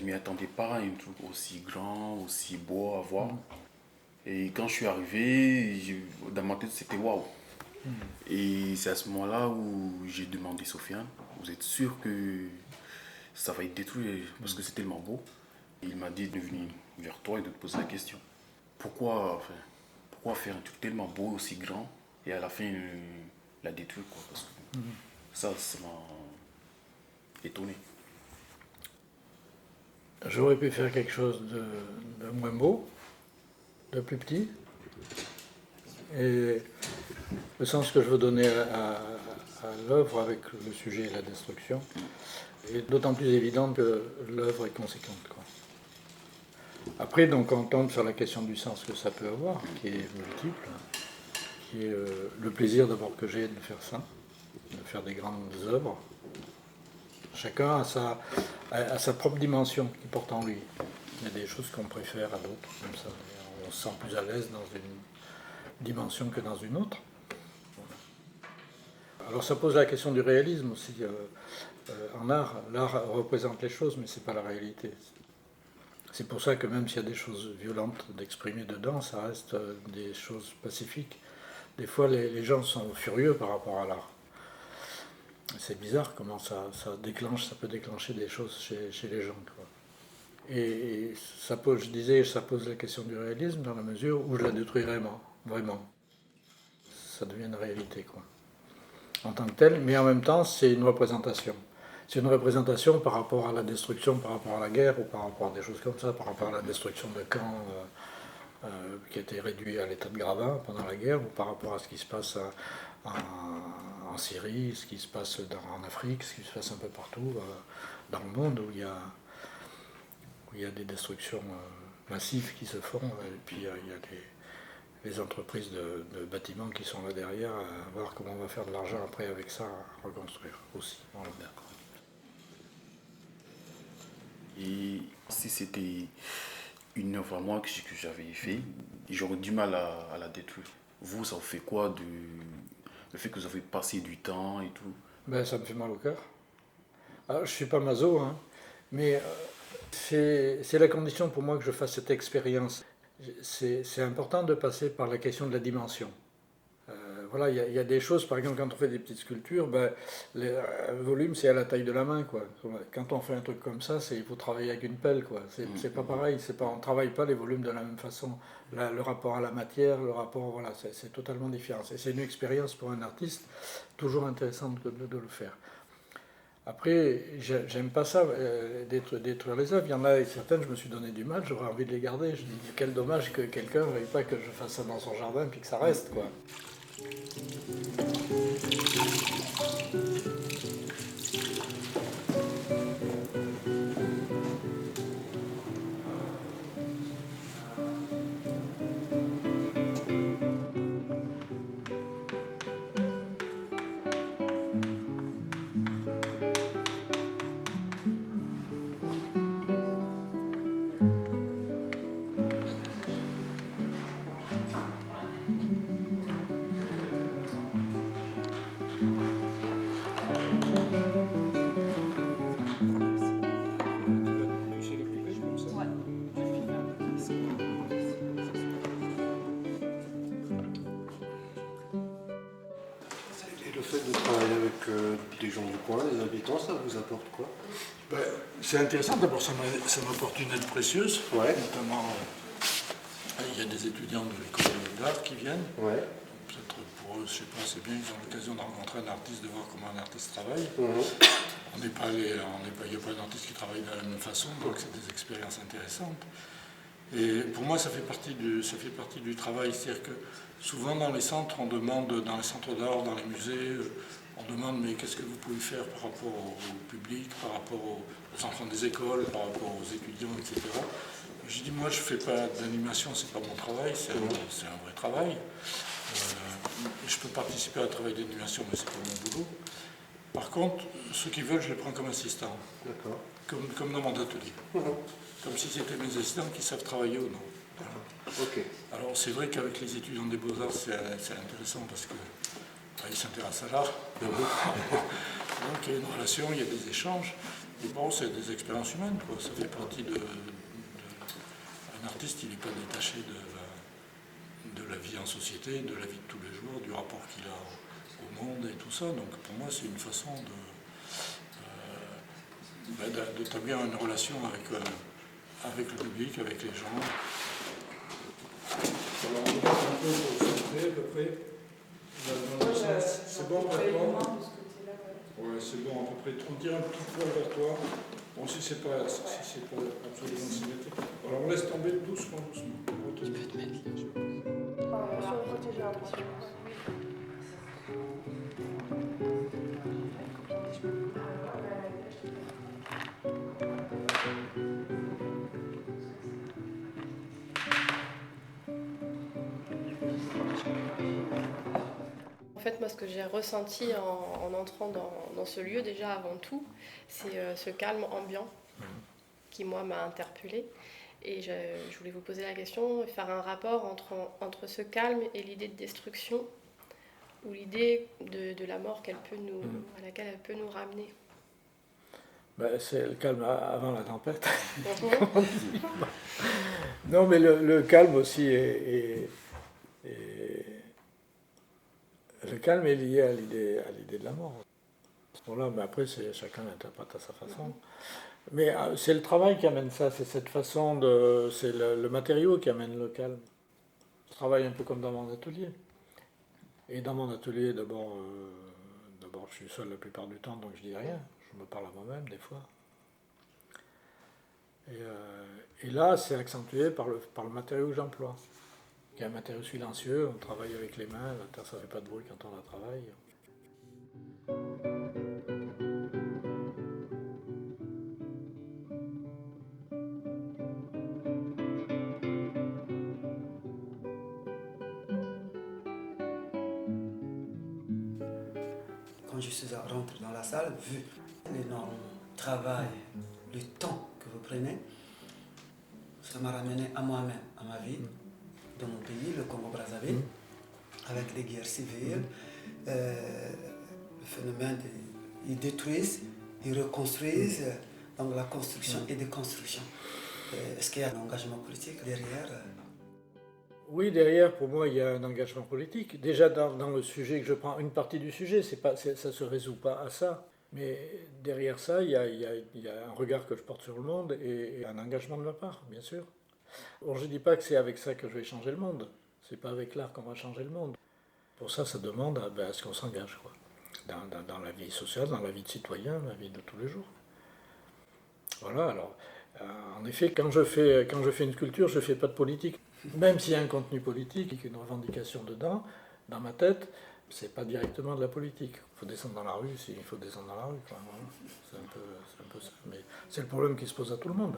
je m'y attendais pas à un truc aussi grand, aussi beau à voir. Et quand je suis arrivé, dans ma tête, c'était waouh. Et c'est à ce moment-là où j'ai demandé Sofiane, vous êtes sûr que ça va être détruit parce que c'est tellement beau? Et il m'a dit de venir vers toi et de te poser la question. Pourquoi faire un truc tellement beau, aussi grand, et à la fin la détruire quoi, parce que ça m'a étonné. J'aurais pu faire quelque chose de moins beau, de plus petit. Et le sens que je veux donner à l'œuvre avec le sujet et la destruction est d'autant plus évident que l'œuvre est conséquente, quoi. Après, donc, on tombe sur la question du sens que ça peut avoir, qui est multiple, qui est le plaisir d'abord que j'ai de faire ça, de faire des grandes œuvres. Chacun a sa propre dimension qui porte en lui. Il y a des choses qu'on préfère à d'autres, comme ça. On se sent plus à l'aise dans une dimension que dans une autre. Alors ça pose la question du réalisme aussi. En art, l'art représente les choses, mais c'est pas la réalité. C'est pour ça que même s'il y a des choses violentes d'exprimer dedans, ça reste des choses pacifiques. Des fois, les gens sont furieux par rapport à l'art. C'est bizarre comment ça peut déclencher des choses chez les gens, quoi. Et ça pose, je disais, ça pose la question du réalisme dans la mesure où je la détruis vraiment. Ça devient une réalité, quoi, en tant que telle, mais en même temps, c'est une représentation. C'est une représentation par rapport à la destruction, par rapport à la guerre, ou par rapport à des choses comme ça, par rapport à la destruction de camps qui étaient réduits à l'état de gravats pendant la guerre, ou par rapport à ce qui se passe en Syrie, ce qui se passe en Afrique, ce qui se passe un peu partout dans le monde où il y a des destructions massives qui se font, et puis il y a les entreprises de bâtiments qui sont là derrière, à voir comment on va faire de l'argent après avec ça, à reconstruire aussi. Voilà. D'accord. Et si c'était une œuvre à moi que j'avais fait, j'aurais du mal à la détruire. Vous, ça vous fait quoi le fait que vous avez passé du temps et tout? Ben, ça me fait mal au cœur. Alors, je ne suis pas maso, hein, mais c'est la condition pour moi que je fasse cette expérience. C'est important de passer par la question de la dimension. Voilà, il y a des choses, par exemple, quand on fait des petites sculptures, ben, le volume, c'est à la taille de la main, quoi. Quand on fait un truc comme ça, il faut travailler avec une pelle, quoi. C'est pas pareil, on ne travaille pas les volumes de la même façon. Le rapport à la matière, le rapport, voilà, c'est totalement différent. C'est une expérience pour un artiste toujours intéressante de le faire. Après, j'aime pas ça, détruire les œuvres. Il y en a certaines, je me suis donné du mal, j'aurais envie de les garder. Je dis, quel dommage que quelqu'un ne veuille pas que je fasse ça dans son jardin puis que ça reste, quoi. Et le fait de travailler avec des gens du coin, des habitants, ça vous apporte quoi? Ben, c'est intéressant, d'abord ça m'apporte une aide précieuse, Ouais. notamment il y a des étudiants de l'école d'art qui viennent. Ouais. Peut-être pour eux, je sais pas, c'est bien, ils ont l'occasion de rencontrer un artiste, de voir comment un artiste travaille. On n'est pas il n'y a pas d'artiste qui travaille de la même façon, donc c'est des expériences intéressantes. Et pour moi, ça fait partie du travail, c'est-à-dire que souvent dans les centres, on demande, dans les centres d'art, dans les musées, on demande mais qu'est-ce que vous pouvez faire par rapport au public, par rapport aux enfants des écoles, par rapport aux étudiants, etc. Je dis moi je ne fais pas d'animation, c'est pas mon travail, c'est un vrai travail. Je peux participer à un travail d'animation, mais c'est pas mon boulot. Par contre, ceux qui veulent, je les prends comme assistants. D'accord. Comme dans mon atelier. Comme si c'était mes assistants qui savent travailler ou non. Voilà. Ok. Alors c'est vrai qu'avec les étudiants des Beaux-Arts, c'est intéressant parce que ils s'intéressent à l'art. Donc il y a une relation, il y a des échanges. Bon, c'est des expériences humaines, quoi. Ça fait partie de... Un artiste, il n'est pas détaché de la vie en société, de la vie de tous les jours, du rapport qu'il a au monde et tout ça. Donc pour moi, c'est une façon d'établir une relation avec le public, avec les gens. Alors on regarde un peu au centré, à peu près. Dans le sens. C'est bon pour toi? Ouais, c'est bon, à peu près. On tire un petit poil vers toi. Bon, si c'est pas absolument symétrique. Alors on laisse tomber doucement. Tu peux te mettre là. Sur le côté, j'ai l'impression. En fait, moi, ce que j'ai ressenti en entrant dans ce lieu, déjà avant tout, c'est ce calme ambiant qui, moi, m'a interpellée. Et je voulais vous poser la question, faire un rapport entre ce calme et l'idée de destruction, ou l'idée de la mort à laquelle elle peut nous ramener. Ben, c'est le calme avant la tempête. Non, mais le calme aussi le calme est lié à l'idée de la mort. Voilà, mais après, chacun l'interprète à sa façon. Mais c'est le travail qui amène ça, c'est cette façon c'est le matériau qui amène le calme. Je travaille un peu comme dans mon atelier. Et dans mon atelier, d'abord, je suis seul la plupart du temps, donc je dis rien. Je me parle à moi-même des fois. Et là, c'est accentué par le matériau que j'emploie. Il y a un matériau silencieux, on travaille avec les mains, la terre ça ne fait pas de bruit quand on la travaille. Quand je suis rentré dans la salle, vu l'énorme travail, le temps que vous prenez, ça m'a ramené à moi-même, à ma vie, dans mon pays, le Congo-Brazzaville, avec les guerres civiles, le phénomène ils détruisent, ils reconstruisent, donc la construction et déconstruction. Est-ce qu'il y a un engagement politique derrière? Oui, derrière, pour moi, il y a un engagement politique. Déjà, dans le sujet que je prends, une partie du sujet, ça ne se résout pas à ça. Mais derrière ça, il y a un regard que je porte sur le monde et un engagement de ma part, bien sûr. Bon, je ne dis pas que c'est avec ça que je vais changer le monde. Ce n'est pas avec l'art qu'on va changer le monde. Pour ça, ça demande à ce qu'on s'engage, quoi. Dans la vie sociale, dans la vie de citoyen, la vie de tous les jours. Voilà, alors, en effet, quand je fais une sculpture, je ne fais pas de politique. Même s'il y a un contenu politique, une revendication dedans, dans ma tête, c'est pas directement de la politique. Il faut descendre dans la rue, s'il faut descendre dans la rue. Voilà. C'est un peu ça. Mais c'est le problème qui se pose à tout le monde.